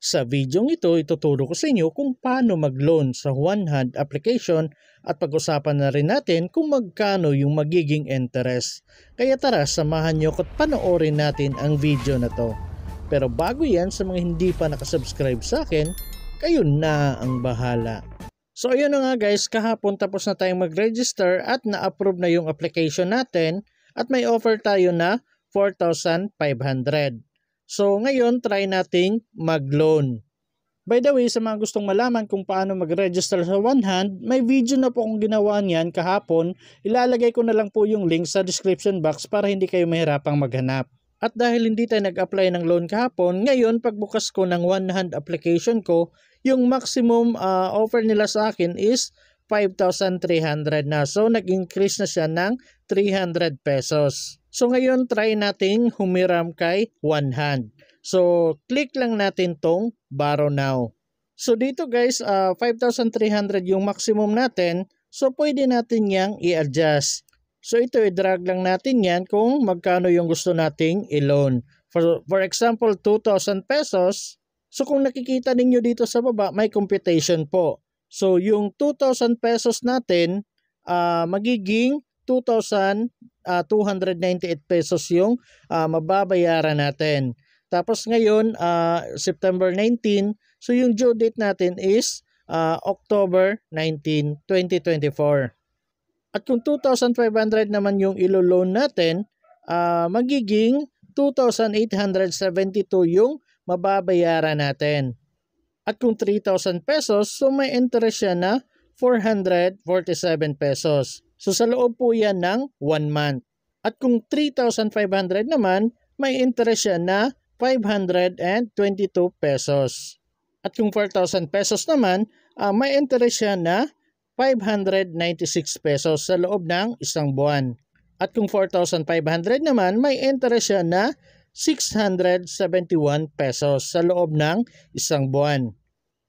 Sa videong ito, ituturo ko sa inyo kung paano mag-loan sa one-hand application at pag-usapan na rin natin kung magkano yung magiging interest. Kaya tara, samahan nyo at panoorin natin ang video na to. Pero bago yan, sa mga hindi pa nakasubscribe sa akin, kayo na ang bahala. So ayun na nga guys, kahapon tapos na tayong mag-register at na-approve na yung application natin at may offer tayo na 4,500. So ngayon, try nating mag-loan. By the way, sa mga gustong malaman kung paano mag-register sa one-hand, may video na po akong ginawa niyan kahapon. Ilalagay ko na lang po yung link sa description box para hindi kayo mahirapang maghanap. At dahil hindi tayo nag-apply ng loan kahapon, ngayon pagbukas ko ng one-hand application ko, yung maximum offer nila sa akin is 5,300 na. So nag-increase na siya ng 300 pesos. So ngayon try nating humiram kay one-hand. So click lang natin tong borrow now. So dito guys, 5,300 yung maximum natin. So pwede natin yang i-adjust. So ito i-drag lang natin yan kung magkano yung gusto nating i-loan. For example, 2,000 pesos. So kung nakikita ninyo dito sa baba, may computation po. So yung 2,000 pesos natin, magiging 2,298 pesos yung mababayaran natin. Tapos ngayon, September 19, so yung due date natin is October 19, 2024. At kung 2,500 naman yung ilo-loan natin, magiging 2,872 yung mababayaran natin. At kung 3,000 pesos, so may interest siya na 447 pesos. So sa loob po yan ng 1 month. At kung 3,500 naman, may interest siya na 522 pesos. At kung 4,000 pesos naman, may interest siya na 596 pesos sa loob ng isang buwan. At kung 4,500 naman, may interest siya na 671 pesos sa loob ng isang buwan.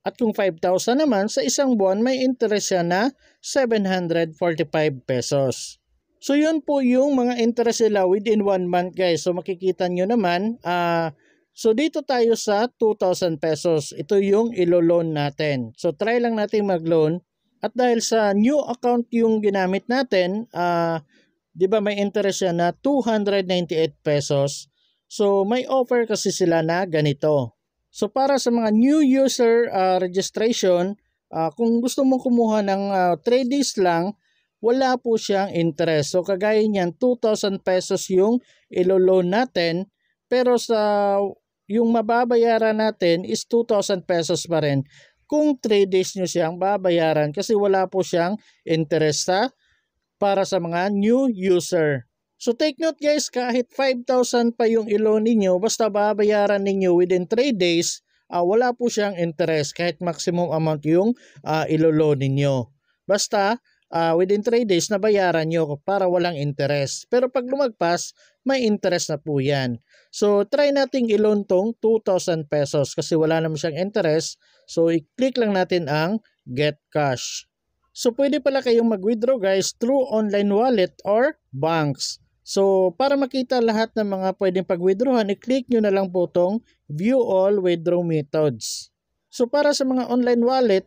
At kung 5,000 naman, sa isang buwan may interest siya na 745 pesos. So yun po yung mga interest nila within 1 month guys. So makikita nyo naman, so dito tayo sa 2,000 pesos. Ito yung ilo-loan natin. So try lang natin mag-loan. At dahil sa new account yung ginamit natin, di ba may interest siya na 298 pesos. So may offer kasi sila na ganito. So para sa mga new user registration, kung gusto mong kumuha ng 3 days lang, wala po siyang interest. So kagaya niyan, 2,000 pesos yung ilo-loan natin, pero sa yung mababayaran natin is 2,000 pesos pa rin. Kung 3 days nyo siyang babayaran kasi wala po siyang interest para sa mga new user. So take note guys, kahit 5,000 pa yung ilo ninyo, basta babayaran ninyo within 3 days, wala po siyang interest kahit maximum amount yung ilo-loan ninyo. Basta within 3 days na bayaran nyo para walang interest. Pero pag lumagpas, may interest na po yan. So try nating i-loan tong 2,000 pesos kasi wala naman siyang interest. So i-click lang natin ang Get Cash. So pwede pala kayong mag-withdraw guys through online wallet or banks. So para makita lahat ng mga pwedeng pag-withdrawhan, i-click nyo na lang po tong View All Withdraw Methods. So para sa mga online wallet,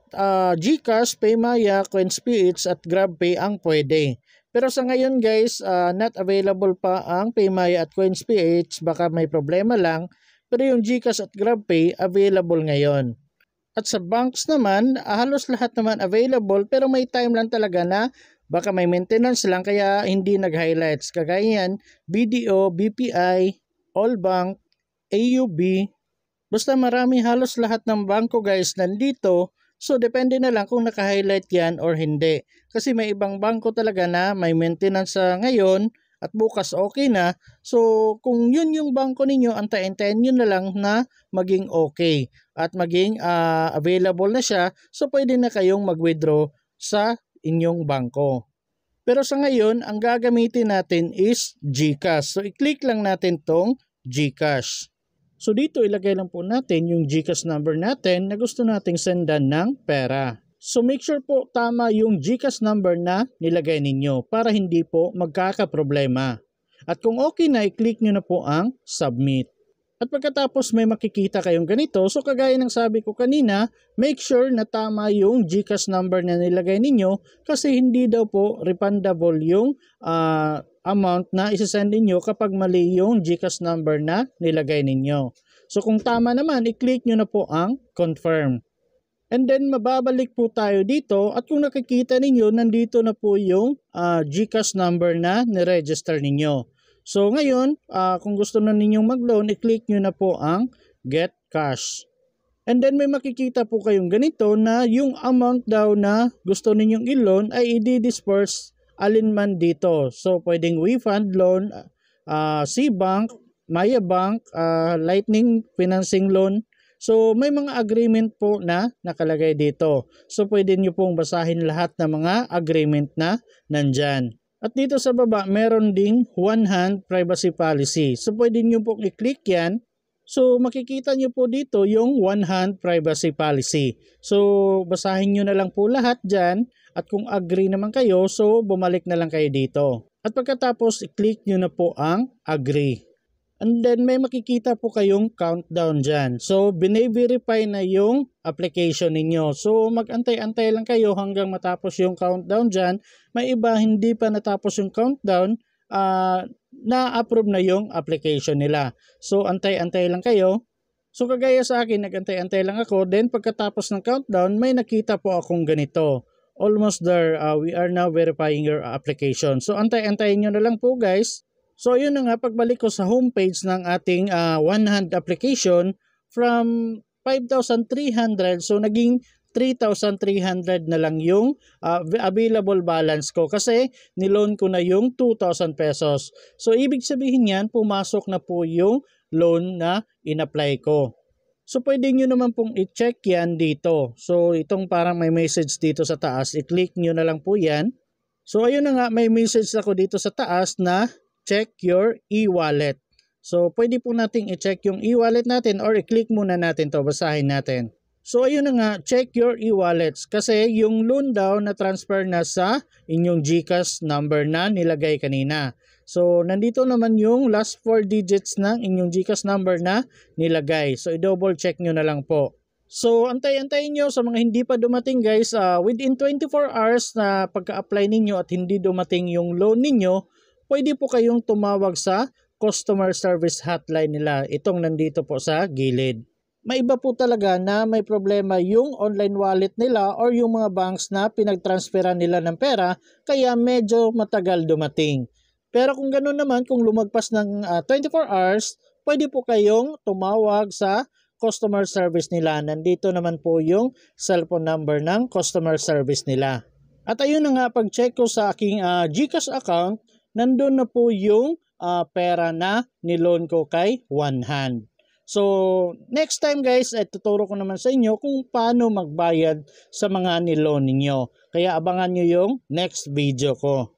GCash, Paymaya, CoinsPH at GrabPay ang pwede. Pero sa ngayon guys, not available pa ang Paymaya at CoinsPH, baka may problema lang. Pero yung GCash at GrabPay available ngayon. At sa banks naman, halos lahat naman available pero may time lang talaga na baka may maintenance lang kaya hindi nag-highlights. Kagaya yan, BDO, BPI, Allbank, AUB. Basta marami, halos lahat ng bangko guys nandito. So depende na lang kung naka-highlight yan or hindi. Kasi may ibang bangko talaga na may maintenance ngayon at bukas okay na. So kung yun yung bangko ninyo, antayin-tayin nyo na lang na maging okay. At maging available na siya. So pwede na kayong mag-withdraw sa inyong bangko. Pero sa ngayon, ang gagamitin natin is GCash. So i-click lang natin tong GCash. So dito ilagay lang po natin yung GCash number natin na gusto nating sendan ng pera. So make sure po tama yung GCash number na nilagay ninyo para hindi po magkakaproblema. At kung okay na, i-click nyo na po ang submit. At pagkatapos may makikita kayong ganito, so kagaya ng sabi ko kanina, make sure na tama yung GCash number na nilagay ninyo kasi hindi daw po refundable yung amount na isasend ninyo kapag mali yung GCash number na nilagay ninyo. So kung tama naman, i-click nyo na po ang confirm. And then mababalik po tayo dito at kung nakikita ninyo, nandito na po yung GCash number na niregister ninyo. So ngayon, kung gusto na ninyong mag-loan, i-click nyo na po ang Get Cash. And then may makikita po kayong ganito na yung amount daw na gusto ninyong i-loan ay i-disperse alinman dito. So pwedeng WeFund loan, C-Bank, Maya Bank, Lightning Financing Loan. So may mga agreement po na nakalagay dito. So pwede nyo pong basahin lahat ng mga agreement na nandyan. At dito sa baba, meron ding one-hand privacy policy. So pwede nyo pong i-click yan. So makikita nyo po dito yung one-hand privacy policy. So basahin nyo na lang po lahat dyan. At kung agree naman kayo, so bumalik na lang kayo dito. At pagkatapos, i-click nyo na po ang agree. And then may makikita po kayong countdown dyan. So bine-verify na yung application ninyo. So mag-antay-antay lang kayo hanggang matapos yung countdown dyan. May iba hindi pa natapos yung countdown, na-approve na yung application nila. So antay-antay lang kayo. So kagaya sa akin, nag-antay-antay lang ako. Then pagkatapos ng countdown, may nakita po akong ganito. Almost there, we are now verifying your application. So antay-antayin nyo na lang po guys. So yun na nga, pagbalik ko sa homepage ng ating one-hand application, from 5,300, so naging 3,300 na lang yung available balance ko kasi niloan ko na yung 2,000 pesos. So ibig sabihin yan, pumasok na po yung loan na in-apply ko. So pwede nyo naman pong i-check yan dito. So itong parang may message dito sa taas, i-click nyo na lang po yan. So ayun na nga, may message ako dito sa taas na check your e-wallet. So pwede po nating i-check yung e-wallet natin or i-click muna natin to, basahin natin. So ayun na nga, check your e-wallets kasi yung loan daw na transfer na sa inyong GCash number na nilagay kanina. So nandito naman yung last 4 digits ng inyong GCash number na nilagay. So i-double check nyo na lang po. So antay-antayin nyo sa mga hindi pa dumating guys, within 24 hours na pagka-apply ninyo at hindi dumating yung loan ninyo, pwede po kayong tumawag sa customer service hotline nila. Itong nandito po sa gilid. May iba po talaga na may problema yung online wallet nila or yung mga banks na pinagtransferan nila ng pera kaya medyo matagal dumating. Pero kung ganoon naman, kung lumagpas ng 24 hours, pwede po kayong tumawag sa customer service nila. Nandito naman po yung cellphone number ng customer service nila. At ayun na nga, pag-check ko sa aking GCash account, nandun na po yung pera na niloan ko kay One Hand. So, next time guys, tuturo ko naman sa inyo kung paano magbayad sa mga niloan ninyo. Kaya abangan nyo yung next video ko.